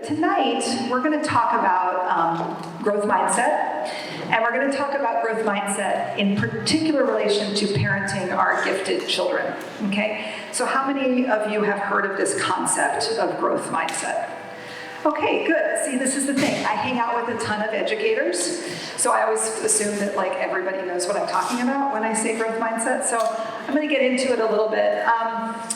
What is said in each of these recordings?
Tonight, we're going to talk about growth mindset, and we're going to talk about growth mindset in particular relation to parenting our gifted children, okay? So how many of you have heard of this concept of growth mindset? Okay, good. See, this is the thing. I hang out with a ton of educators, so I always assume that like everybody knows what I'm talking about when I say growth mindset, so I'm going to get into it a little bit.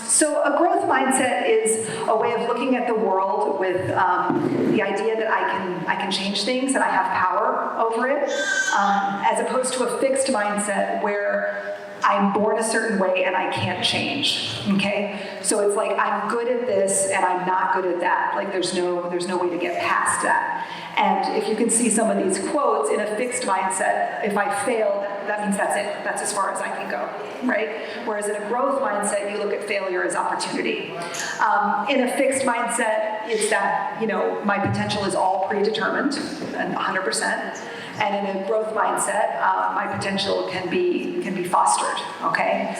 So a growth mindset is a way of looking at the world with the idea that I can change things and I have power over it, as opposed to a fixed mindset where I'm born a certain way and I can't change, okay? So it's like I'm good at this and I'm not good at that. Like there's no way to get past that. And if you can see some of these quotes, in a fixed mindset, if I fail, that means that's it. That's as far as I can go, right? Whereas in a growth mindset, you look at failure as opportunity. In a fixed mindset, it's that, my potential is all predetermined, and 100%. And in a growth mindset, my potential can be fostered, okay?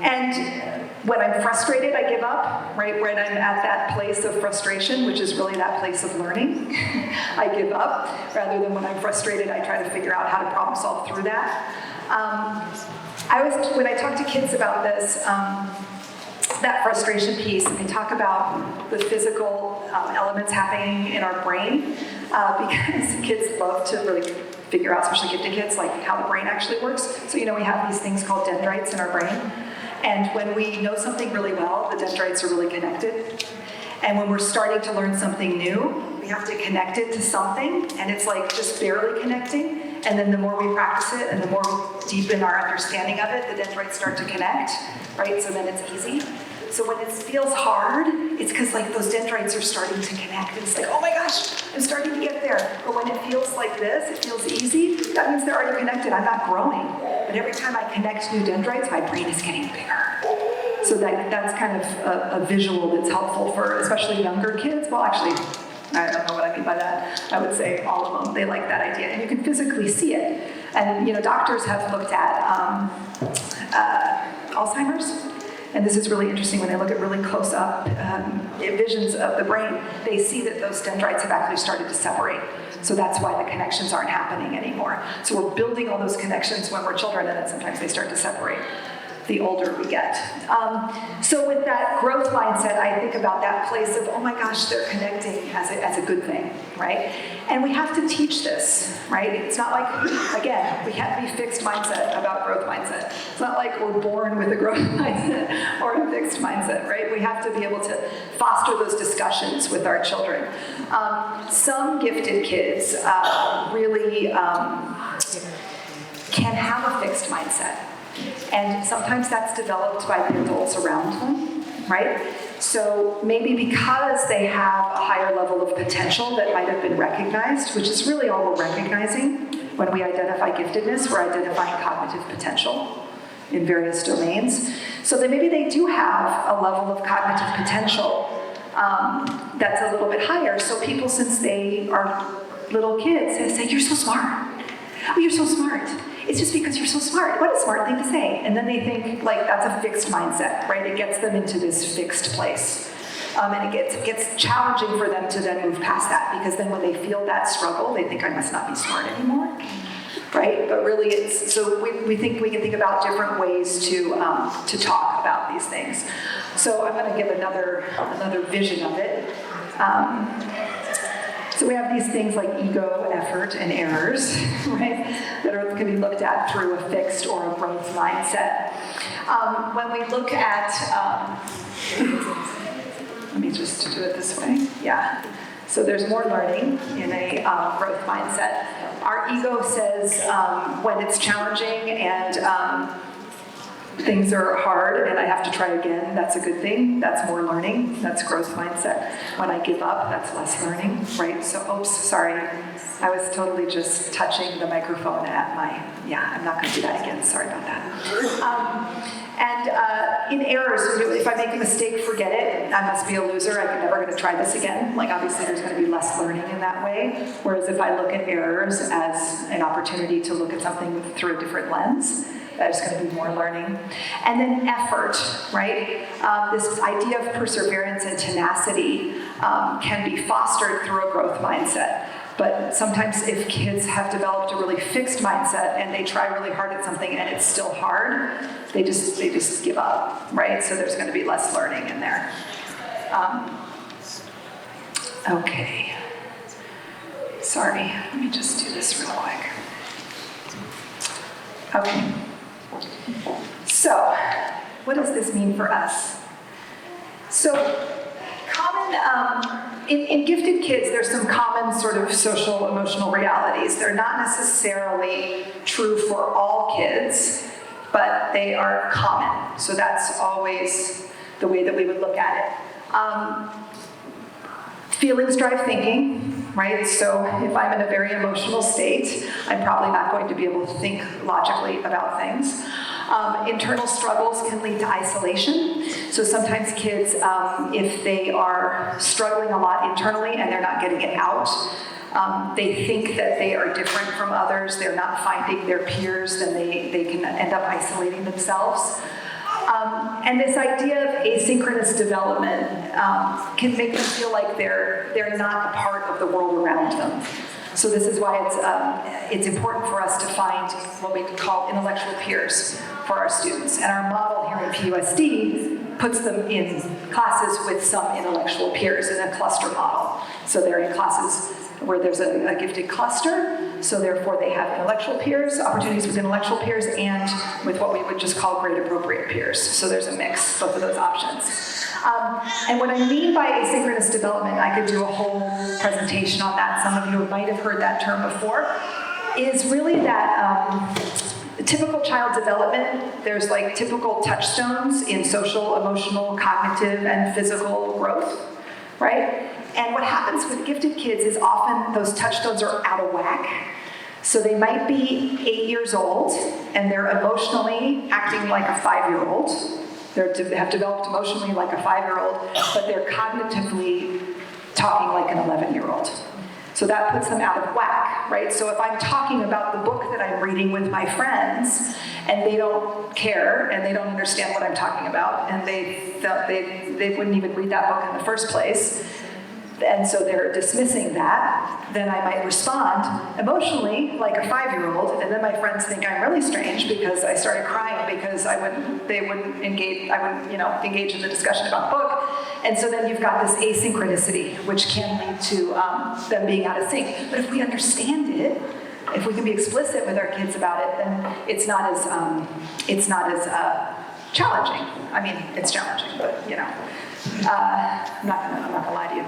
And when I'm frustrated, I give up, right? When I'm at that place of frustration, which is really that place of learning, I give up, rather than when I'm frustrated, I try to figure out how to problem solve through that. When I talk to kids about this, that frustration piece, and they talk about the physical elements happening in our brain, because kids love to really figure out, especially gifted kids, like how the brain actually works. So, we have these things called dendrites in our brain. And when we know something really well, the dendrites are really connected. And when we're starting to learn something new, we have to connect it to something, and it's like just barely connecting. And then the more we practice it and the more we deepen our understanding of it, the dendrites start to connect, right? So then it's easy. So when it feels hard, it's because like those dendrites are starting to connect. And it's like, oh my gosh, I'm starting to get there. But when it feels like this, it feels easy, that means they're already connected. I'm not growing. But every time I connect new dendrites, my brain is getting bigger. So that's kind of a visual that's helpful for especially younger kids. Well, actually, I don't know what I mean by that. I would say all of them, they like that idea. And you can physically see it. And doctors have looked at Alzheimer's. And this is really interesting when they look at really close-up visions of the brain. They see that those dendrites have actually started to separate. So that's why the connections aren't happening anymore. So we're building all those connections when we're children, and then sometimes they start to separate the older we get. So with that growth mindset, I think about that place of, oh my gosh, they're connecting as a good thing, right? And we have to teach this, right? It's not like, again, we have to be fixed mindset about growth mindset. It's not like we're born with a growth mindset or a fixed mindset, right? We have to be able to foster those discussions with our children. Some gifted kids really can have a fixed mindset. And sometimes that's developed by the adults around them, right? So maybe because they have a higher level of potential that might have been recognized, which is really all we're recognizing when we identify giftedness, we're identifying cognitive potential in various domains. So then maybe they do have a level of cognitive potential that's a little bit higher. So people, since they are little kids, they say, you're so smart. Oh, you're so smart. It's just because you're so smart. What a smart thing to say. And then they think like that's a fixed mindset, right? It gets them into this fixed place. And it gets challenging for them to then move past that, because then when they feel that struggle, they think I must not be smart anymore, right? But really so we think we can think about different ways to talk about these things. So I'm going to give another vision of it. So we have these things like ego, effort, and errors, right, that can be looked at through a fixed or a growth mindset. When we look at, let me just do it this way, yeah. So there's more learning in a growth mindset. Our ego says when it's challenging and things are hard and I have to try again, that's a good thing. That's more learning. That's growth mindset. When I give up, that's less learning, right? So, oops, sorry. I was totally just touching the microphone at I'm not going to do that again. Sorry about that. In errors, if I make a mistake, forget it. I must be a loser. I'm never going to try this again. Like, obviously, there's going to be less learning in that way. Whereas if I look at errors as an opportunity to look at something through a different lens, there's going to be more learning. And then effort, right? This idea of perseverance and tenacity can be fostered through a growth mindset. But sometimes if kids have developed a really fixed mindset and they try really hard at something and it's still hard, they just give up, right? So there's going to be less learning in there. Okay. Sorry, let me just do this real quick. Okay. So, what does this mean for us? So, in gifted kids, there's some common sort of social emotional realities. They're not necessarily true for all kids, but they are common. So that's always the way that we would look at it. Feelings drive thinking, right? So if I'm in a very emotional state, I'm probably not going to be able to think logically about things. Internal struggles can lead to isolation. So sometimes kids, if they are struggling a lot internally and they're not getting it out, they think that they are different from others, they're not finding their peers, then they can end up isolating themselves. And this idea of asynchronous development can make them feel like they're not a part of the world around them. So this is why it's important for us to find what we call intellectual peers for our students. And our model here in PUSD puts them in classes with some intellectual peers in a cluster model. So they're in classes where there's a gifted cluster, so therefore they have intellectual peers, opportunities with intellectual peers, and with what we would just call grade appropriate peers. So there's a mix, both of those options. And what I mean by asynchronous development, I could do a whole presentation on that, some of you might have heard that term before, is really that typical child development, there's like typical touchstones in social, emotional, cognitive, and physical growth, right? And what happens with gifted kids is often those touchstones are out of whack. So they might be 8 years old, and they're emotionally acting like a 5-year-old. They have developed emotionally like a 5-year-old, but they're cognitively talking like an 11-year-old. So that puts them out of whack, right? So if I'm talking about the book that I'm reading with my friends, and they don't care, and they don't understand what I'm talking about, and they wouldn't even read that book in the first place, and so they're dismissing that, then I might respond emotionally like a 5-year-old, and then my friends think I'm really strange because I started crying because they wouldn't engage in the discussion about the book. And so then you've got this asynchronicity, which can lead to them being out of sync. But if we understand it, if we can be explicit with our kids about it, then it's not as challenging. I mean, it's challenging, but I'm not gonna lie to you.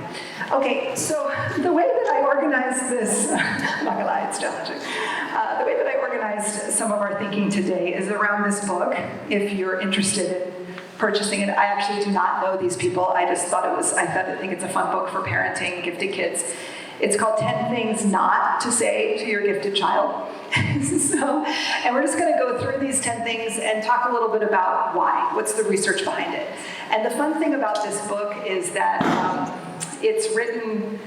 Okay, so the way that I organized this, I'm not gonna lie, it's challenging. The way that I organized some of our thinking today is around this book. If you're interested in purchasing it, I actually do not know these people. I just thought I think it's a fun book for parenting gifted kids. It's called 10 Things Not to Say to Your Gifted Child. And we're just going to go through these 10 things and talk a little bit about why. What's the research behind it? And the fun thing about this book is that it's written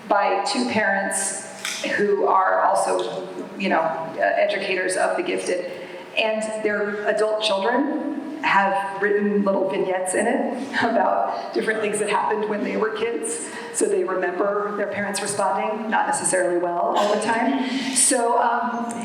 by 2 parents who are also, educators of the gifted. And their adult children have written little vignettes in it about different things that happened when they were kids. So they remember their parents responding, not necessarily well all the time. So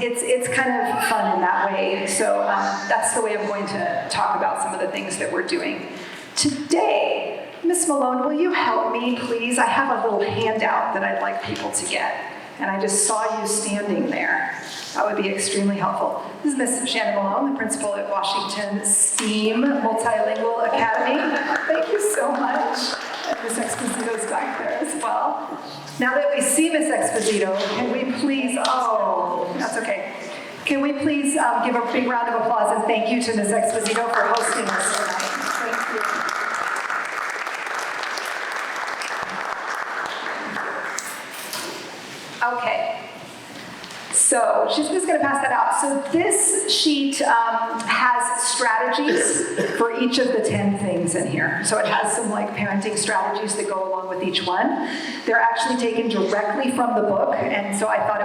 it's kind of fun in that way. So that's the way I'm going to talk about some of the things that we're doing. Today, Miss Malone, will you help me, please? I have a little handout that I'd like people to get. And I just saw you standing there. That would be extremely helpful. This is Miss Shannon Malone, the principal at Washington STEAM Multilingual Academy. Thank you so much. And Miss Exposito's back there as well. Now that we see Miss Exposito, can we please, that's okay. Can we please give a big round of applause and thank you to Miss Exposito for hosting us tonight. Thank you. Okay, so she's just going to pass that out. So this sheet has strategies for each of the 10 things in here. So it has some like parenting strategies that go along with with each one. They're actually taken directly from the book, and so I found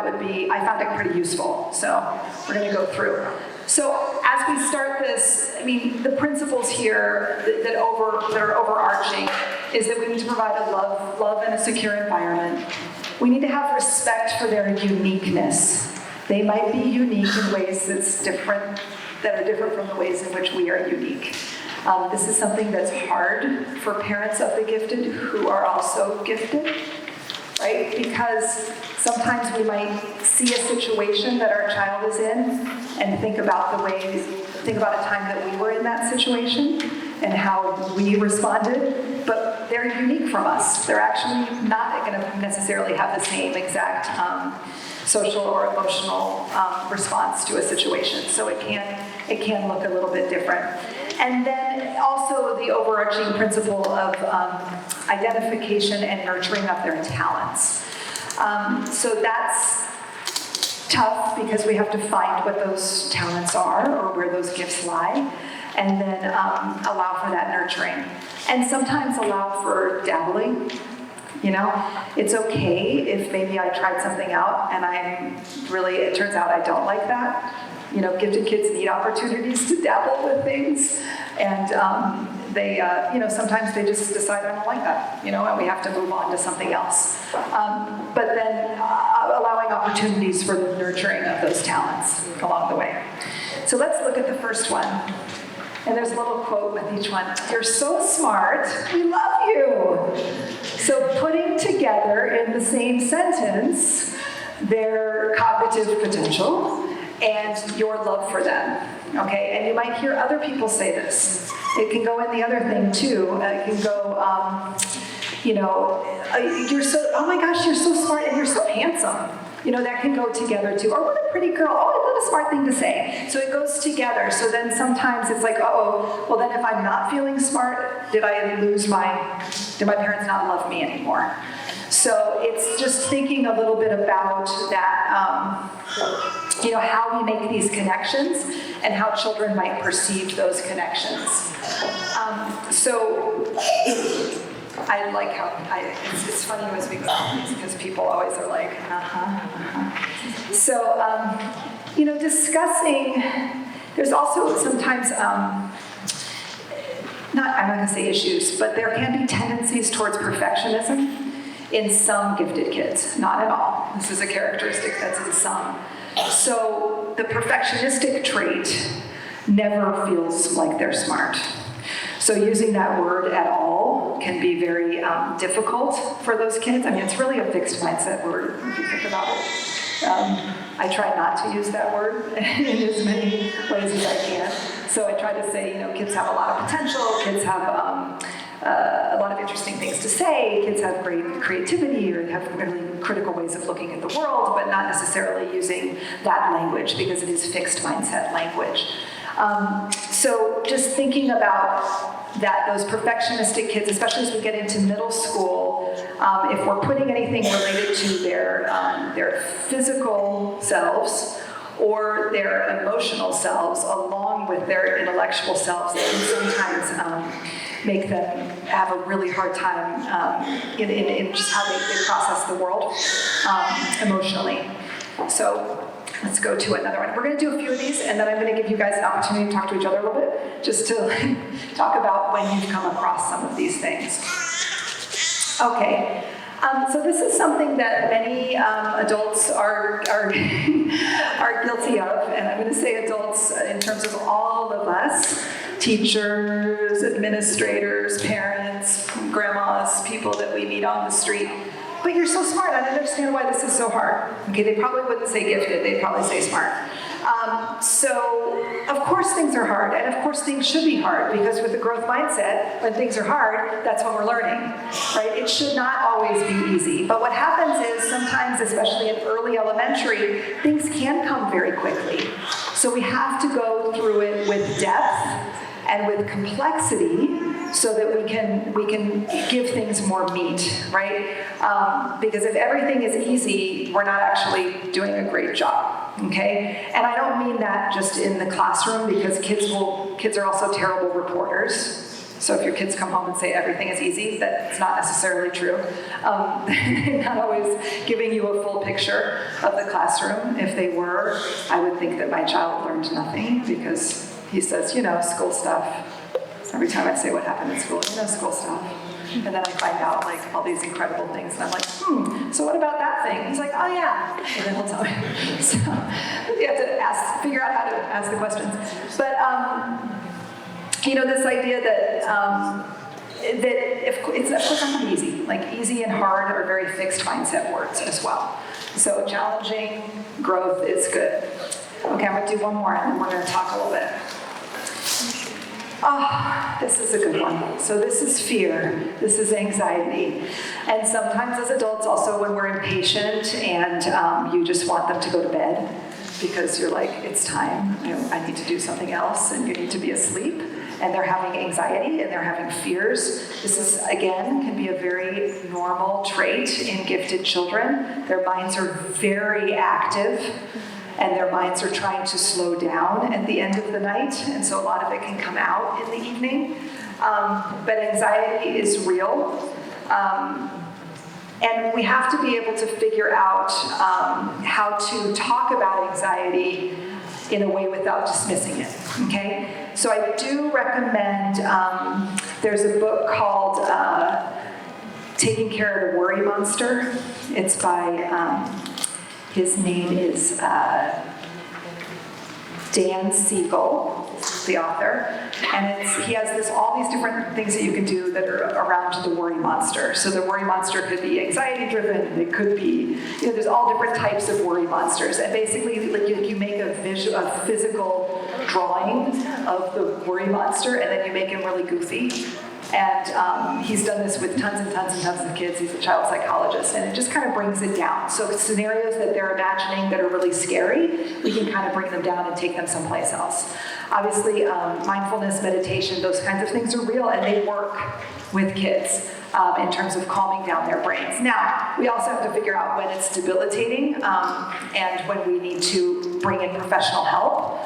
it pretty useful. So we're going to go through. So as we start this, I mean, the principles here that are overarching is that we need to provide a love and a secure environment. We need to have respect for their uniqueness. They might be unique in ways that are different from the ways in which we are unique. This is something that's hard for parents of the gifted who are also gifted, right? Because sometimes we might see a situation that our child is in and think about a time that we were in that situation and how we responded, but they're unique from us. They're actually not going to necessarily have the same exact social or emotional response to a situation. So it can look a little bit different. And then also the overarching principle of identification and nurturing of their talents. So that's tough because we have to find what those talents are or where those gifts lie, and then allow for that nurturing. And sometimes allow for dabbling. You know, it's okay if maybe I tried something out and it turns out I don't like that. You know, gifted kids need opportunities to dabble with things, and sometimes they just decide I don't like that, and we have to move on to something else. But then allowing opportunities for the nurturing of those talents along the way. So let's look at the first one. And there's a little quote with each one. You're so smart, we love you. So putting together in the same sentence their cognitive potential and your love for them, okay? And you might hear other people say this. It can go in the other thing too. It can go, oh my gosh, you're so smart and you're so handsome. That can go together too. Or what a pretty girl. Oh, what a smart thing to say. So it goes together. So then sometimes it's like, well then if I'm not feeling smart, did my parents not love me anymore? So it's just thinking a little bit about that, how we make these connections and how children might perceive those connections. I like how it's funny as we go through these because people always are like, So, discussing, there's also sometimes, I'm not going to say issues, but there can be tendencies towards perfectionism in some gifted kids, not in all. This is a characteristic that's in some. So the perfectionistic trait never feels like they're smart. So using that word at all can be very difficult for those kids. I mean, it's really a fixed mindset word, if you think about it. I try not to use that word in as many ways as I can. So I try to say, kids have a lot of potential, kids have a lot of interesting things to say, kids have great creativity or have really critical ways of looking at the world, but not necessarily using that language because it is fixed mindset language. So just thinking about those perfectionistic kids, especially as we get into middle school, if we're putting anything related to their physical selves or their emotional selves along with their intellectual selves, it can sometimes make them have a really hard time in just how they process the world emotionally. So let's go to another one. We're going to do a few of these, and then I'm going to give you guys an opportunity to talk to each other a little bit, just to talk about when you've come across some of these things. Okay, so this is something that many adults are guilty of, and I'm going to say adults in terms of all of us, teachers, administrators, parents, grandmas, people that we meet on the street. But you're so smart, I don't understand why this is so hard. Okay, they probably wouldn't say gifted, they'd probably say smart. So, of course things are hard, and of course things should be hard, because with the growth mindset, when things are hard, that's when we're learning, right? It should not always be easy. But what happens is sometimes, especially in early elementary, things can come very quickly. So we have to go through it with depth and with complexity, so that we can give things more meat, right? Because if everything is easy, we're not actually doing a great job, okay? And I don't mean that just in the classroom, because kids are also terrible reporters. So if your kids come home and say everything is easy, that's not necessarily true. They're not always giving you a full picture of the classroom. If they were, I would think that my child learned nothing, because he says, school stuff. Every time I say what happened in school, school stuff. And then I find out like all these incredible things, and I'm like, so what about that thing? He's like, oh yeah, and then he'll tell me. So you have to figure out how to ask the questions. But this idea that it's of course not easy. Like easy and hard are very fixed mindset words as well. So challenging growth is good. Okay, I'm going to do one more, and then we're going to talk a little bit. Oh, this is a good one. So this is fear. This is anxiety. And sometimes as adults also when we're impatient and you just want them to go to bed because you're like, it's time. I need to do something else, and you need to be asleep. And they're having anxiety and they're having fears. This is, again, can be a very normal trait in gifted children. Their minds are very active, and their minds are trying to slow down at the end of the night, and so a lot of it can come out in the evening. But anxiety is real, and we have to be able to figure out how to talk about anxiety in a way without dismissing it, okay? So I do recommend, there's a book called Taking Care of the Worry Monster. It's by, his name is Dan Siegel, the author, and he has all these different things that you can do that are around the worry monster. So the worry monster could be anxiety-driven. It could be, there's all different types of worry monsters, and basically, like you make a physical drawing of the worry monster, and then you make him really goofy. And he's done this with tons and tons and tons of kids. He's a child psychologist, and it just kind of brings it down. So scenarios that they're imagining that are really scary, we can kind of bring them down and take them someplace else. Obviously, mindfulness, meditation, those kinds of things are real, and they work with kids in terms of calming down their brains. Now, we also have to figure out when it's debilitating and when we need to bring in professional help.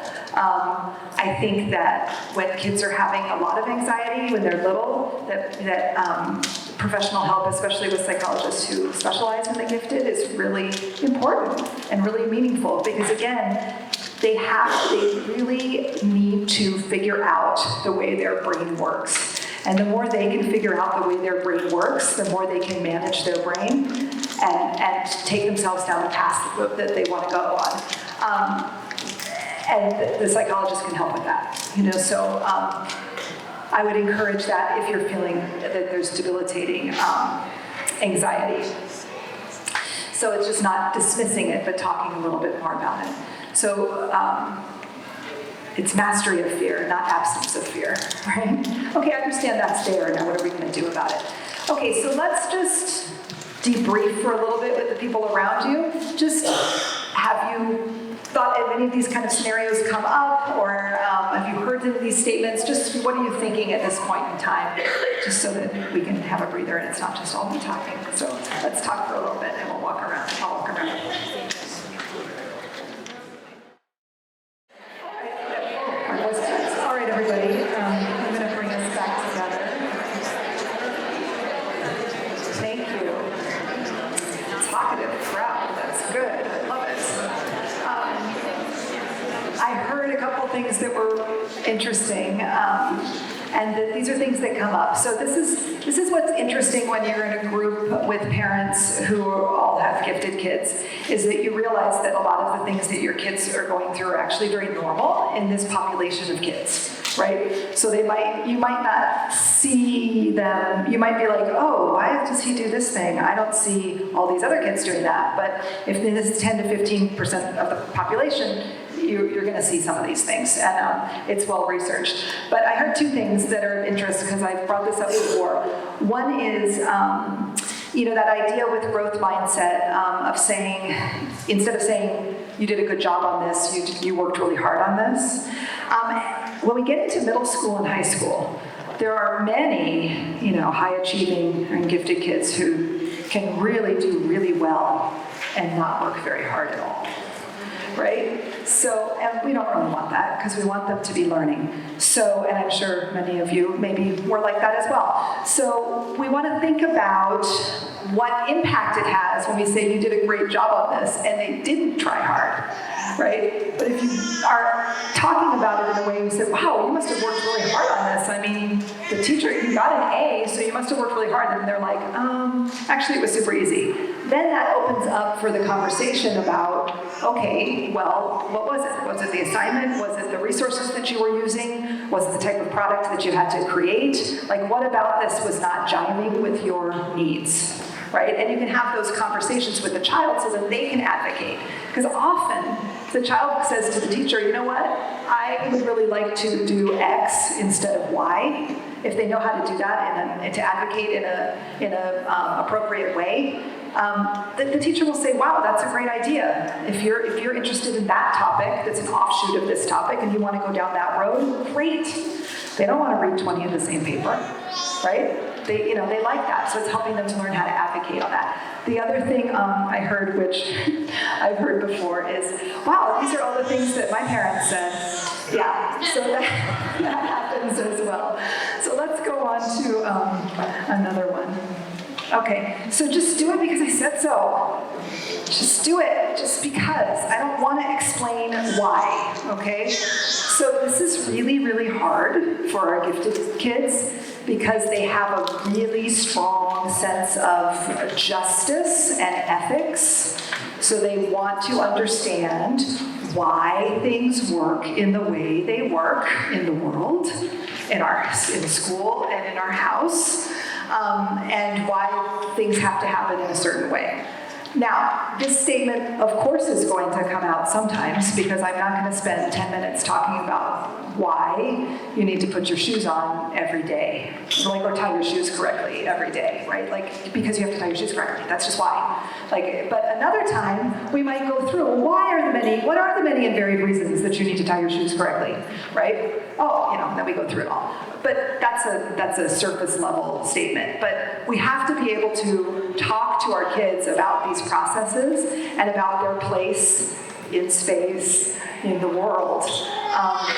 I think that when kids are having a lot of anxiety when they're little, that professional help, especially with psychologists who specialize in the gifted, is really important and really meaningful, because again, they really need to figure out the way their brain works. And the more they can figure out the way their brain works, the more they can manage their brain and take themselves down the path that they want to go on. And the psychologist can help with that. So I would encourage that if you're feeling that there's debilitating anxiety. So it's just not dismissing it, but talking a little bit more about it. So it's mastery of fear, not absence of fear, right? Okay, I understand that's there. Now what are we going to do about it? Okay, so let's just debrief for a little bit with the people around you. Just have you thought of any of these kind of scenarios come up, or have you heard any of these statements? Just what are you thinking at this point in time, just so that we can have a breather and it's not just all me talking. So let's talk for a little bit and we'll walk around. I'll walk around. All right, everybody. I'm going to bring us back together. Thank you. Talkative crowd. That's good. I love it. I heard a couple things that were interesting, and that these are things that come up. So this is what's interesting when you're in a group with parents who all have gifted kids, is that you realize that a lot of the things that your kids are going through are actually very normal in this population of kids, right? So you might not see them. You might be like, oh, why does he do this thing? I don't see all these other kids doing that. But if this is 10 to 15% of the population, you're going to see some of these things, and it's well researched. But I heard two things that are of interest because I've brought this up before. One is, that idea with growth mindset of saying, instead of saying you did a good job on this, you worked really hard on this. When we get into middle school and high school, there are many, high achieving and gifted kids who can really do really well and not work very hard at all. right? So, and we don't really want that because we want them to be learning. So, and I'm sure many of you maybe were like that as well. So we want to think about what impact it has when we say you did a great job on this and they didn't try hard, right? But if you are talking about it in a way you say, wow, you must have worked really hard on this. I mean, the teacher, you got an A, so you must have worked really hard. And they're like, actually it was super easy. Then that opens up for the conversation about, okay, well, what was it? Was it the assignment? Was it the resources that you were using? Was it the type of product that you had to create? Like, what about this was not jiving with your needs, right? And you can have those conversations with the child so that they can advocate. Because often, the child says to the teacher, you know what? I would really like to do X instead of Y. If they know how to do that and to advocate in a appropriate way, the teacher will say, wow, that's a great idea. If you're interested in that topic, that's an offshoot of this topic, and you want to go down that road, great. They don't want to read 20 of the same paper, right? They like that, so it's helping them to learn how to advocate on that. The other thing I heard, which I've heard before, is, wow, these are all the things that my parents said. Yeah, so that happens as well. So let's go on to another one. Okay, so just do it because I said so. Just do it, just because. I don't want to explain why, okay? So this is really, really hard for our gifted kids because they have a really strong sense of justice and ethics. So they want to understand why things work in the way they work in the world, in school, and in our house. And why things have to happen in a certain way. Now, this statement, of course, is going to come out sometimes because I'm not going to spend 10 minutes talking about why you need to put your shoes on every day, or tie your shoes correctly every day, right? Like, because you have to tie your shoes correctly. That's just why. But another time, we might go through, what are the many and varied reasons that you need to tie your shoes correctly, right? Then we go through it all. But that's a surface level statement. But we have to be able to talk to our kids about these processes and about their place in space, in the world,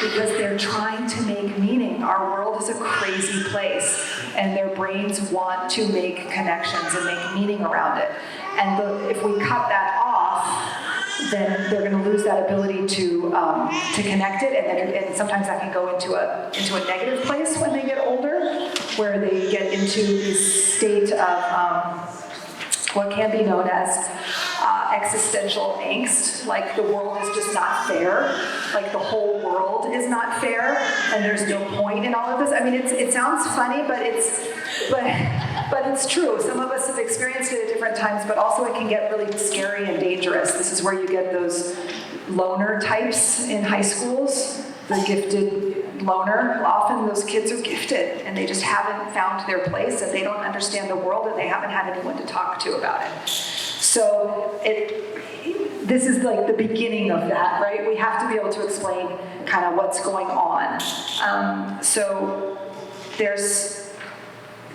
because they're trying to make meaning. Our world is a crazy place, and their brains want to make connections and make meaning around it. And if we cut that off, then they're going to lose that ability to connect it, and sometimes that can go into a negative place when they get older, where they get into this state of what can be known as existential angst, like the world is just not fair, like the whole world is not fair, and there's no point in all of this. I mean, it sounds funny, but it's true. Some of us have experienced it at different times, but also it can get really scary and dangerous. This is where you get those loner types in high schools, the gifted loner. Often those kids are gifted, and they just haven't found their place, and they don't understand the world, and they haven't had anyone to talk to about it. So this is like the beginning of that, right? We have to be able to explain kind of what's going on. So there's,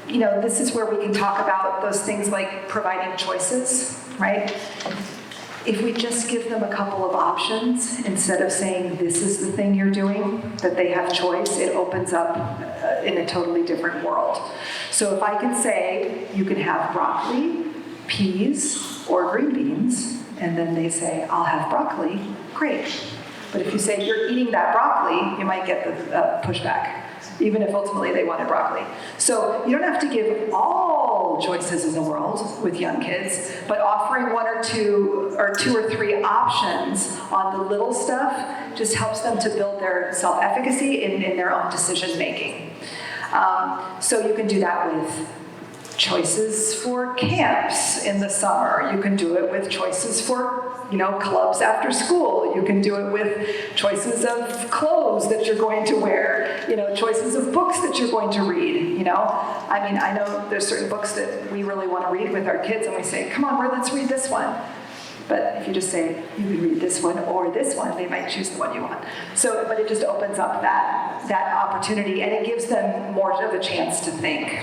this is where we can talk about those things like providing choices, right? If we just give them a couple of options, instead of saying, this is the thing you're doing, that they have choice, it opens up in a totally different world. So if I can say, you can have broccoli, peas, or green beans, and then they say, I'll have broccoli, great. But if you say, you're eating that broccoli, you might get the pushback, even if ultimately they wanted broccoli. So you don't have to give all choices in the world with young kids, but offering one or two or three options on the little stuff just helps them to build their self-efficacy in their own decision-making. So you can do that with choices for camps in the summer. You can do it with choices for, clubs after school. You can do it with choices of clothes that you're going to wear, choices of books that you're going to read, I mean, I know there's certain books that we really want to read with our kids, and we say, come on, let's read this one. But if you just say, you can read this one or this one, they might choose the one you want. So, but it just opens up that opportunity, and it gives them more of a chance to think.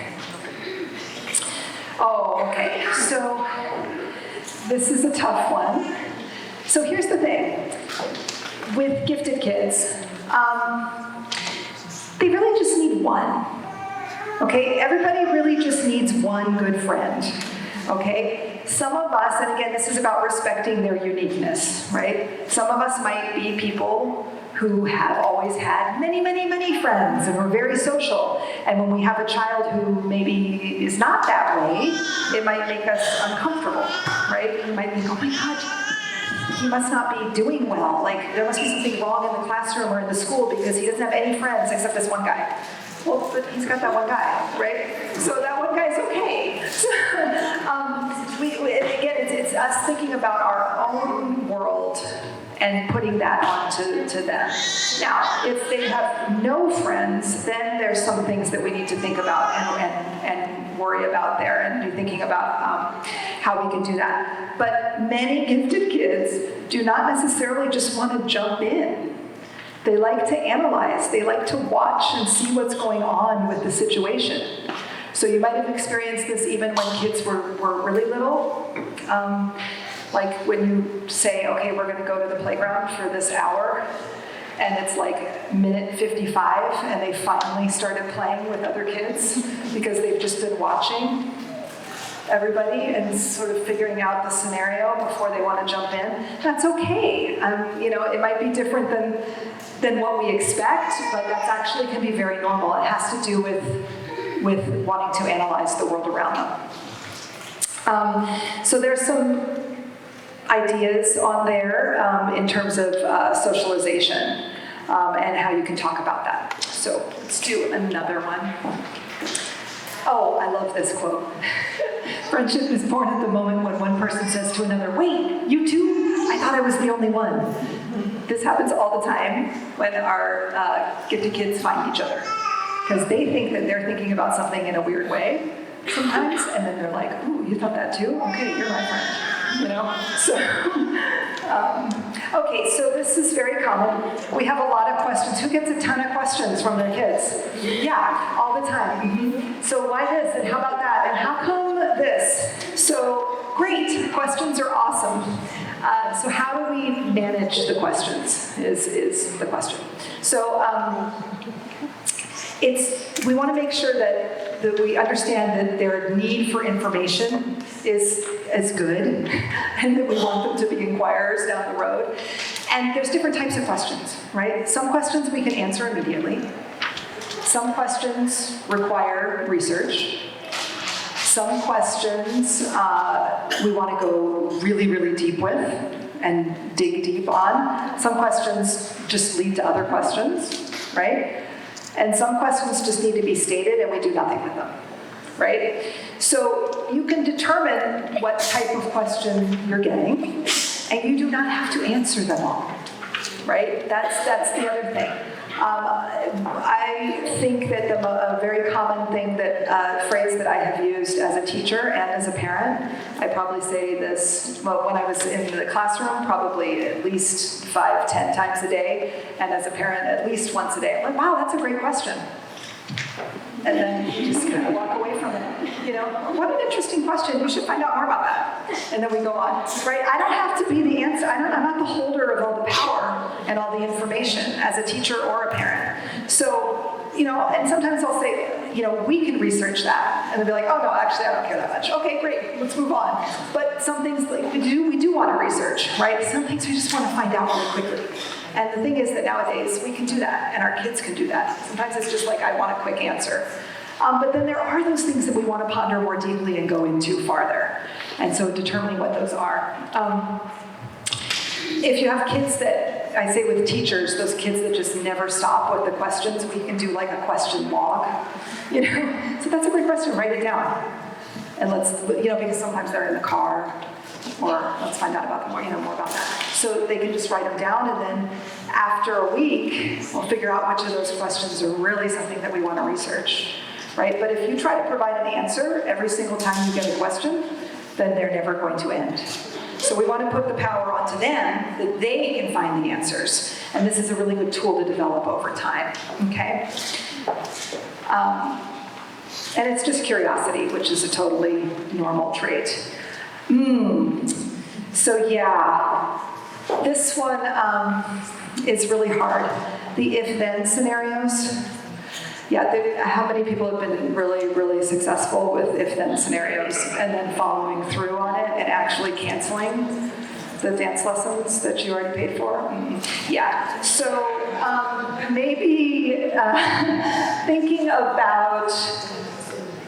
Oh, okay, so this is a tough one. So here's the thing. With gifted kids, they really just need one. Okay? Everybody really just needs one good friend. Okay? Some of us, and again, this is about respecting their uniqueness, right? Some of us might be people who have always had many, many, many friends and are very social. And when we have a child who maybe is not that way, it might make us uncomfortable, right? We might think, oh my God, he must not be doing well. Like, there must be something wrong in the classroom or in the school because he doesn't have any friends except this one guy. Well, but he's got that one guy, right? So that one guy's okay. Again, it's us thinking about our own world and putting that onto them. Now, if they have no friends, then there's some things that we need to think about and worry about there and be thinking about how we can do that. But many gifted kids do not necessarily just want to jump in. They like to analyze. They like to watch and see what's going on with the situation. So you might have experienced this even when kids were really little. Like when you say, okay, we're going to go to the playground for this hour, and it's like minute 55, and they finally started playing with other kids because they've just been watching everybody and sort of figuring out the scenario before they want to jump in. That's okay. It might be different than what we expect, but that actually can be very normal. It has to do with wanting to analyze the world around them. So there's some ideas on there in terms of socialization and how you can talk about that. So let's do another one. Oh, I love this quote. Friendship is born at the moment when one person says to another, wait, you too? I thought I was the only one. This happens all the time when our gifted kids find each other. Because they think that they're thinking about something in a weird way sometimes, and then they're like, ooh, you thought that too? Okay, you're my friend. So, okay, so this is very common. We have a lot of questions. Who gets a ton of questions from their kids? Yeah, all the time. Mm-hmm. So why this, and how about that, and how come this? So great, questions are awesome. So how do we manage the questions is the question. So we want to make sure that we understand that their need for information is good and that we want them to be inquirers down the road. And there's different types of questions, right? Some questions we can answer immediately. Some questions require research. Some questions we want to go really, really deep with and dig deep on. Some questions just lead to other questions, right? And some questions just need to be stated and we do nothing with them, right? So you can determine what type of question you're getting, and you do not have to answer them all, right? That's the other thing. I think that a very common thing phrase that I have used as a teacher and as a parent, I probably say this, when I was in the classroom, probably at least 5-10 times a day, and as a parent, at least once a day. I'm like, wow, that's a great question. And then you just kind of walk away from it. What an interesting question. You should find out more about that. And then we go on, right? I don't have to be the answer. I'm not the holder of all the power and all the information as a teacher or a parent. So, and sometimes I'll say, we can research that. And they'll be like, oh, no, actually, I don't care that much. Okay, great, let's move on. But some things like we do want to research, right? Some things we just want to find out really quickly. And the thing is that nowadays we can do that, and our kids can do that. Sometimes it's just like, I want a quick answer. But then there are those things that we want to ponder more deeply and go into farther. And so determining what those are. If you have kids that, I say with teachers, those kids that just never stop with the questions, we can do like a question log. So that's a great question, write it down. And let's, because sometimes they're in the car, or let's find out about more about that. So they can just write them down, and then after a week, we'll figure out which of those questions are really something that we want to research, right? But if you try to provide an answer every single time you get a question, then they're never going to end. So we want to put the power onto them that they can find the answers. And this is a really good tool to develop over time, okay? And it's just curiosity, which is a totally normal trait. So yeah, This one is really hard. The if-then scenarios. Yeah, how many people have been really, really successful with if-then scenarios and then following through on it and actually canceling the dance lessons that you already paid for? Mm-hmm. Yeah, so maybe thinking about,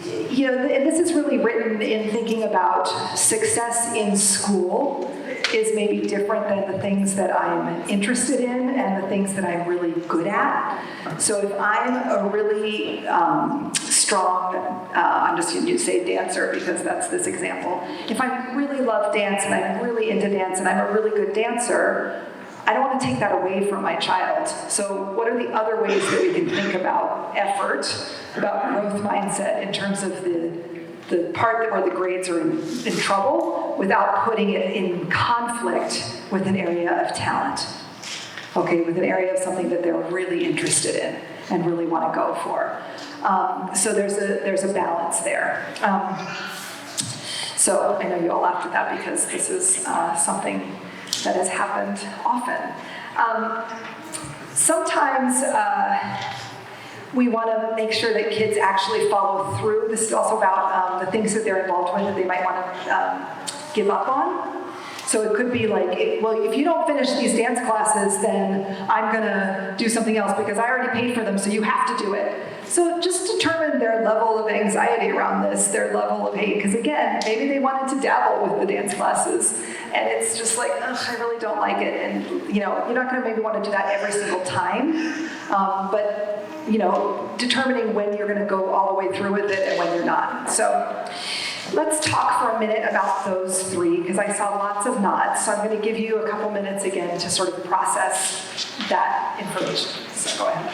and this is really written in thinking about success in school is maybe different than the things that I'm interested in and the things that I'm really good at. So if I'm a really strong, I'm just going to say dancer because that's this example. If I really love dance and I'm really into dance and I'm a really good dancer, I don't want to take that away from my child. So what are the other ways that we can think about effort, about growth mindset in terms of the part where the grades are in trouble without putting it in conflict with an area of talent, okay, with an area of something that they're really interested in and really want to go for. So there's a balance there. So I know you all laughed at that because this is something that has happened often. Sometimes we want to make sure that kids actually follow through. This is also about the things that they're involved with that they might want to give up on. So it could be like, well, if you don't finish these dance classes, then I'm going to do something else because I already paid for them, so you have to do it. So just determine their level of anxiety around this, their level of hate. Because again, maybe they wanted to dabble with the dance classes, and it's just like, ugh, I really don't like it. And you're not going to maybe want to do that every single time, but determining when you're going to go all the way through with it and when you're not. So let's talk for a minute about those three, because I saw lots of nods. So I'm going to give you a couple minutes again to sort of process that information. So go ahead.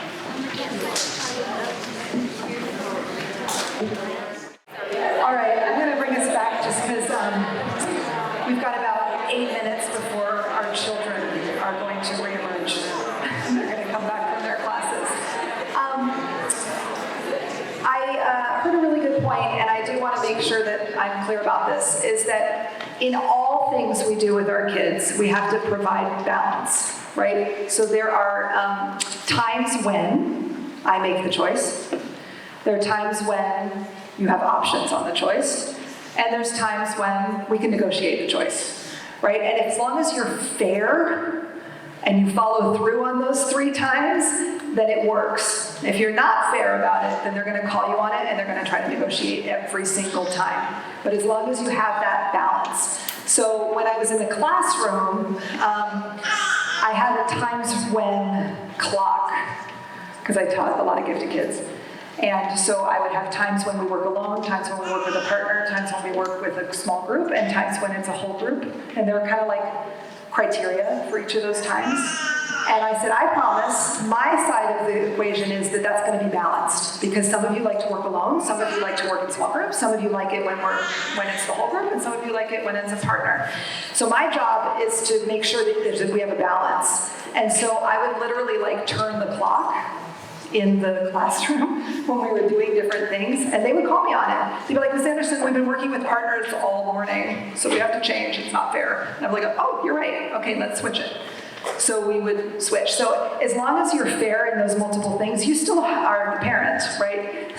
All right, I'm going to bring us back just because we've got about 8 minutes before our children are going to reemerge. They're going to come back from their classes. I heard a really good point, and I do want to make sure that I'm clear about this, is that in all things we do with our kids, we have to provide balance, right? So there are times when I make the choice. There are times when you have options on the choice. And there's times when we can negotiate the choice, right? And as long as you're fair and you follow through on those 3 times, then it works. If you're not fair about it, then they're going to call you on it and they're going to try to negotiate every single time. But as long as you have that balance. So when I was in the classroom, I had a times when clock, because I taught a lot of gifted kids. And so I would have times when we work alone, times when we work with a partner, times when we work with a small group, and times when it's a whole group. And there were kind of like criteria for each of those times. And I said, I promise, my side of the equation is that that's going to be balanced. Because some of you like to work alone, some of you like to work in small groups, some of you like it when it's the whole group, and some of you like it when it's a partner. So my job is to make sure that we have a balance. And so I would literally turn the clock in the classroom when we were doing different things, and they would call me on it. They'd be like, Ms. Anderson, we've been working with partners all morning, so we have to change, it's not fair. And I'm like, oh, you're right, okay, let's switch it. So we would switch. So as long as you're fair in those multiple things, you still are the parent, right?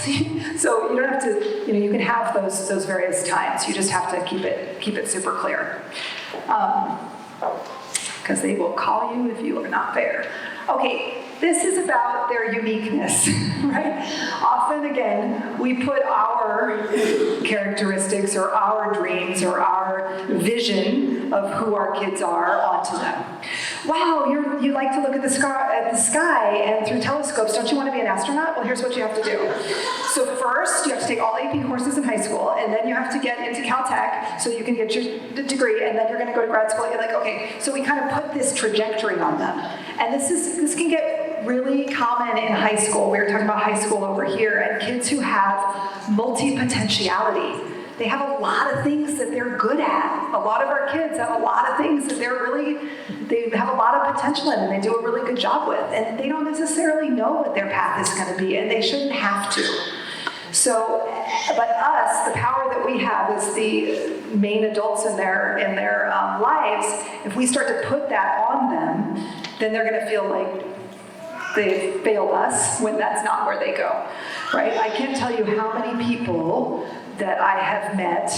So you don't have to, you can have those various times. You just have to keep it super clear. Because they will call you if you are not fair. Okay, this is about their uniqueness, right? Often, again, we put our characteristics or our dreams or our vision of who our kids are onto them. Wow, you like to look at the sky and through telescopes. Don't you want to be an astronaut? Well, here's what you have to do. So first, you have to take all AP courses in high school, and then you have to get into Caltech so you can get your degree, and then you're going to go to grad school. You're like, okay, so we kind of put this trajectory on them. And this can get really common in high school. We were talking about high school over here, and kids who have multi-potentiality. They have a lot of things that they're good at. A lot of our kids have a lot of things that they have a lot of potential in and they do a really good job with. And they don't necessarily know what their path is going to be, and they shouldn't have to. So but us, the power that we have as the main adults in their lives, if we start to put that on them, then they're going to feel like they failed us when that's not where they go, right? I can't tell you how many people that I have met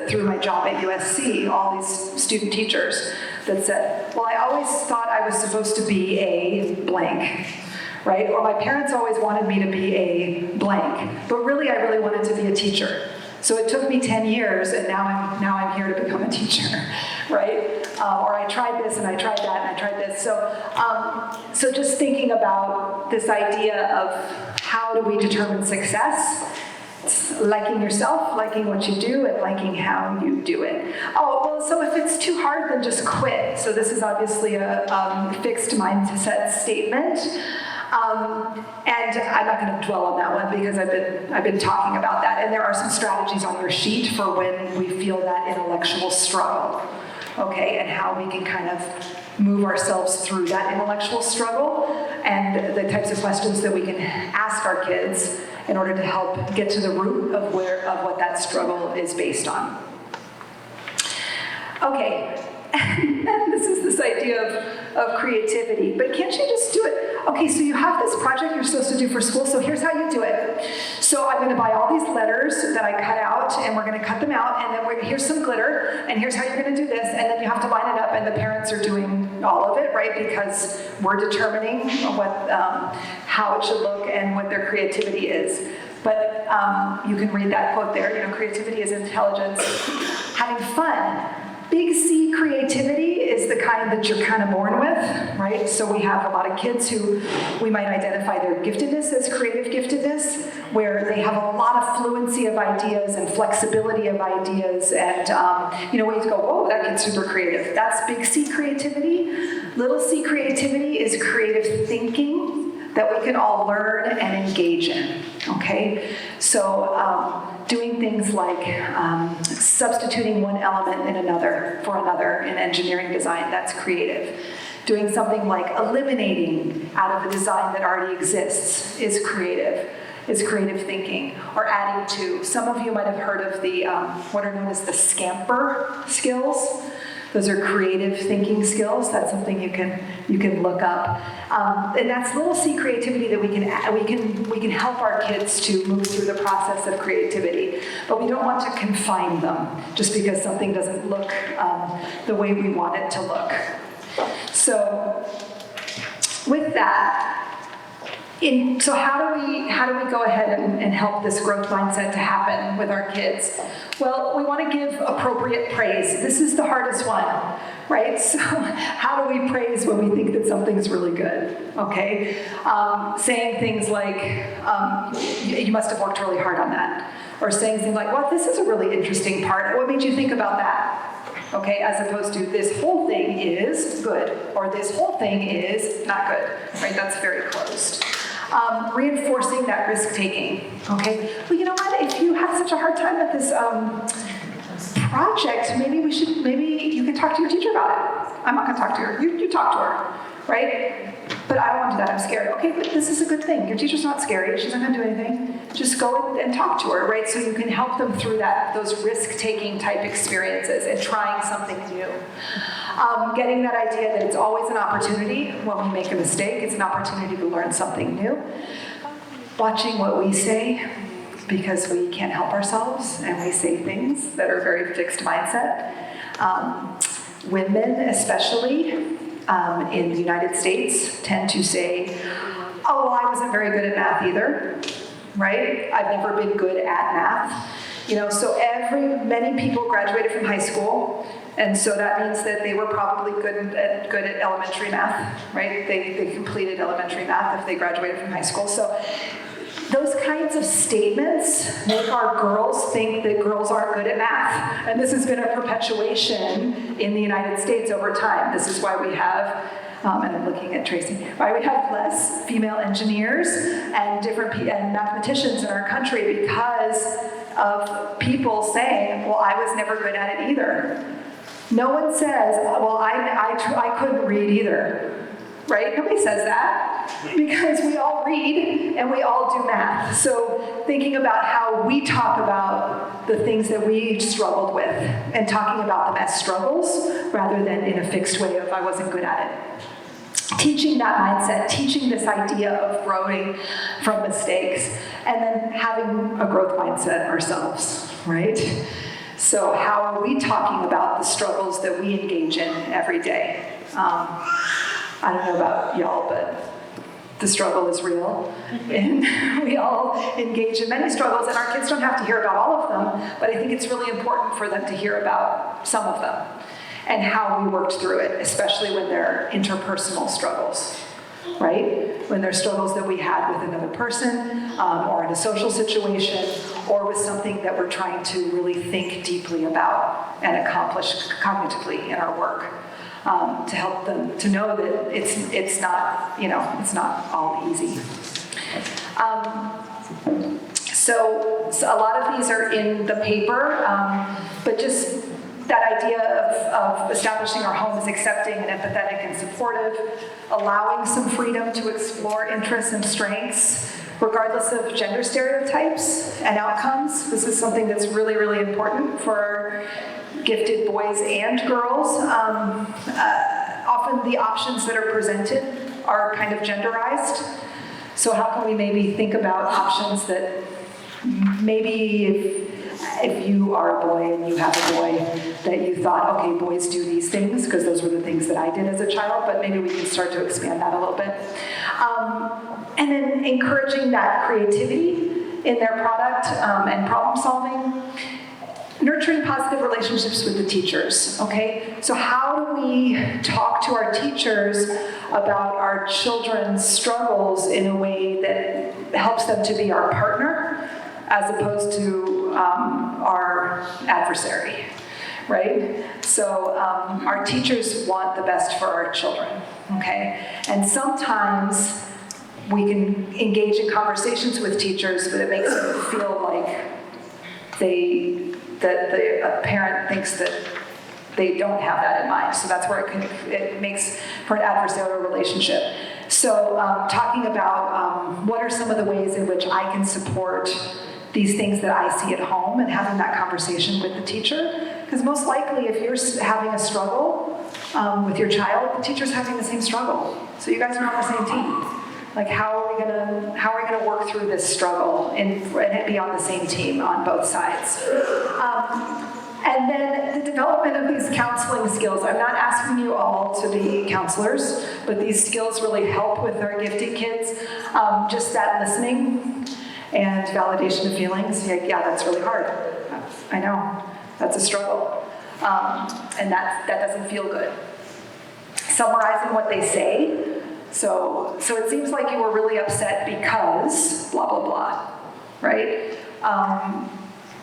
through my job at USC, all these student teachers that said, well, I always thought I was supposed to be a blank, right? Or my parents always wanted me to be a blank, but really I really wanted to be a teacher. So it took me 10 years, and now I'm here to become a teacher, right? Or I tried this, and I tried that, and I tried this. So just thinking about this idea of how do we determine success? It's liking yourself, liking what you do, and liking how you do it. Oh, well, so if it's too hard, then just quit. So this is obviously a fixed mindset statement. And I'm not going to dwell on that one because I've been talking about that. And there are some strategies on your sheet for when we feel that intellectual struggle, okay, and how we can kind of move ourselves through that intellectual struggle and the types of questions that we can ask our kids in order to help get to the root of what that struggle is based on. Okay, and this is this idea of creativity, but can't you just do it? Okay, so you have this project you're supposed to do for school, so here's how you do it. So I'm gonna buy all these letters that I cut out, and we're gonna cut them out, and then here's some glitter, and here's how you're gonna do this, and then you have to line it up, and the parents are doing all of it, right? Because we're determining how it should look and what their creativity is. But you can read that quote there, you know, creativity is intelligence, having fun. Big C creativity is the kind that you're kind of born with, right? So we have a lot of kids who we might identify their giftedness as creative giftedness, where they have a lot of fluency of ideas and flexibility of ideas, and ways to go, whoa, that kid's super creative. That's big C creativity. Little c creativity is creative thinking that we can all learn and engage in, okay? So doing things like substituting one element in another for another in engineering design, that's creative. Doing something like eliminating out of a design that already exists is creative thinking, or adding to. Some of you might have heard of the what are known as the scamper skills. Those are creative thinking skills. That's something you can look up, and that's little c creativity that we can help our kids to move through the process of creativity. But we don't want to confine them just because something doesn't look the way we want it to look. So, with that. So how do we go ahead and help this growth mindset to happen with our kids? Well, we want to give appropriate praise. This is the hardest one, right? So how do we praise when we think that something's really good, okay? Saying things like, you must have worked really hard on that. Or saying things like, well, this is a really interesting part. What made you think about that? Okay, as opposed to this whole thing is good, or this whole thing is not good, right? That's very closed. Reinforcing that risk-taking, okay? Well, you know what? If you have such a hard time at this project, maybe you can talk to your teacher about it. I'm not going to talk to her. You talk to her, right? But I don't want to do that. I'm scared. Okay, but this is a good thing. Your teacher's not scary. She's not going to do anything. Just go and talk to her, right? So you can help them through those risk-taking type experiences and trying something new. Getting that idea that it's always an opportunity when we make a mistake. It's an opportunity to learn something new. Watching what we say, because we can't help ourselves and we say things that are very fixed mindset. Women, especially in the United States, tend to say, oh, well, I wasn't very good at math either, right? I've never been good at math. So many people graduated from high school, and so that means that they were probably good at elementary math, right? They completed elementary math if they graduated from high school. So those kinds of statements make our girls think that girls aren't good at math. And this has been a perpetuation in the United States over time. This is why we have, and I'm looking at Tracy, why we have less female engineers and and mathematicians in our country, because of people saying, well, I was never good at it either. No one says, well, I couldn't read either, right? Nobody says that. because we all read and we all do math. So thinking about how we talk about the things that we struggled with and talking about them as struggles rather than in a fixed way of I wasn't good at it. Teaching that mindset, teaching this idea of growing from mistakes, and then having a growth mindset ourselves, right? So how are we talking about the struggles that we engage in every day? I don't know about y'all, but the struggle is real. And we all engage in many struggles, and our kids don't have to hear about all of them, but I think it's really important for them to hear about some of them and how we worked through it, especially when they're interpersonal struggles, right? When they're struggles that we had with another person, or in a social situation, or with something that we're trying to really think deeply about and accomplish cognitively in our work, to help them to know that it's not, it's not all easy. So a lot of these are in the paper, but just that idea of establishing our home as accepting and empathetic and supportive, allowing some freedom to explore interests and strengths, regardless of gender stereotypes and outcomes. This is something that's really, really important for gifted boys and girls. Often the options that are presented are kind of genderized. So how can we maybe think about options that maybe if you are a boy and you have a boy, that you thought, okay, boys do these things, because those were the things that I did as a child, but maybe we can start to expand that a little bit. And then encouraging that creativity in their product and problem solving. Nurturing positive relationships with the teachers, okay? So how do we talk to our teachers about our children's struggles in a way that helps them to be our partner as opposed to our adversary, right? So our teachers want the best for our children, okay? And sometimes we can engage in conversations with teachers, but it makes them feel like a parent thinks that they don't have that in mind. So that's where it makes for an adversarial relationship. So talking about what are some of the ways in which I can support these things that I see at home and having that conversation with the teacher. Because most likely if you're having a struggle with your child, the teacher's having the same struggle. So you guys are on the same team. Like how are we gonna work through this struggle and be on the same team on both sides? And then the development of these counseling skills. I'm not asking you all to be counselors, but these skills really help with our gifted kids. Just that listening and validation of feelings. Yeah, that's really hard. I know, that's a struggle. And that doesn't feel good. Summarizing what they say. So it seems like you were really upset because blah, blah, blah, right?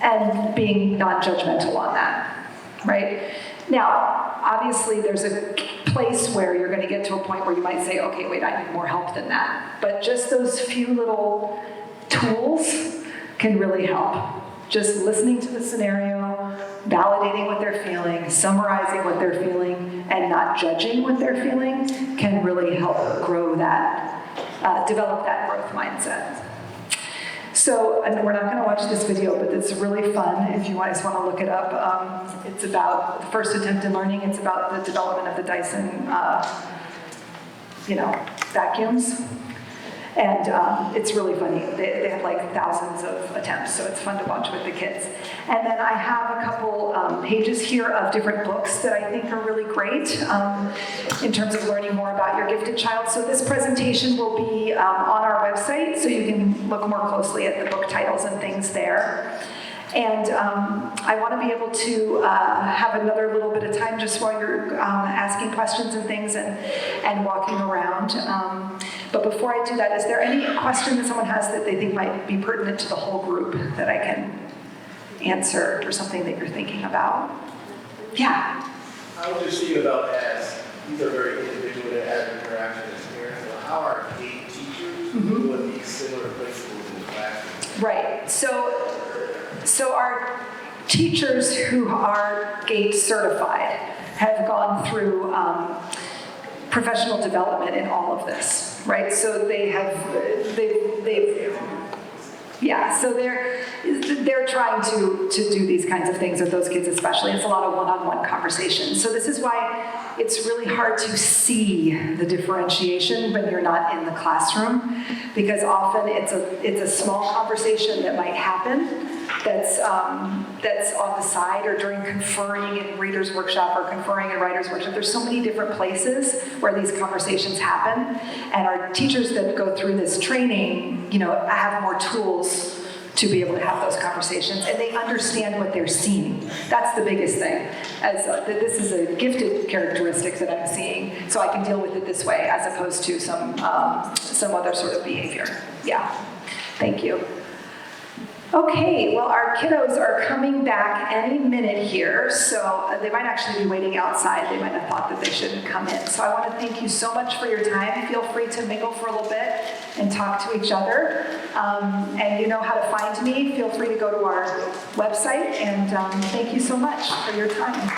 And being non-judgmental on that, right? Now, obviously there's a place where you're gonna get to a point where you might say, okay, wait, I need more help than that. But just those few little tools can really help. Just listening to the scenario, validating what they're feeling, summarizing what they're feeling, and not judging what they're feeling can really help grow that, develop that growth mindset. So, and we're not going to watch this video, but it's really fun if you guys want to look it up. It's about the first attempt in learning. It's about the development of the Dyson, vacuums. And it's really funny. They have like thousands of attempts, so it's fun to watch with the kids. And then I have a couple pages here of different books that I think are really great in terms of learning more about your gifted child. So this presentation will be on our website, so you can look more closely at the book titles and things there. And I want to be able to have another little bit of time just while you're asking questions and things and walking around. But before I do that, is there any question that someone has that they think might be pertinent to the whole group that I can answer, or something that you're thinking about? Yeah? I was just thinking about, as these are very individual that have interaction as parents, so how are gate teachers doing these similar principles in the classroom? Right. So our teachers who are GATE certified have gone through professional development in all of this, right? So they've yeah, so they're trying to do these kinds of things with those kids especially. It's a lot of one-on-one conversations. So this is why it's really hard to see the differentiation when you're not in the classroom, because often it's a small conversation that might happen that's on the side or during conferring in readers workshop or conferring in writers workshop. There's so many different places where these conversations happen, and our teachers that go through this training, have more tools to be able to have those conversations, and they understand what they're seeing. That's the biggest thing. This is a gifted characteristic that I'm seeing, so I can deal with it this way as opposed to some other sort of behavior. Yeah, thank you. Okay, well, our kiddos are coming back any minute here, so they might actually be waiting outside. They might have thought that they shouldn't come in. So I want to thank you so much for your time. Feel free to mingle for a little bit and talk to each other. And you know how to find me. Feel free to go to our website, and thank you so much for your time.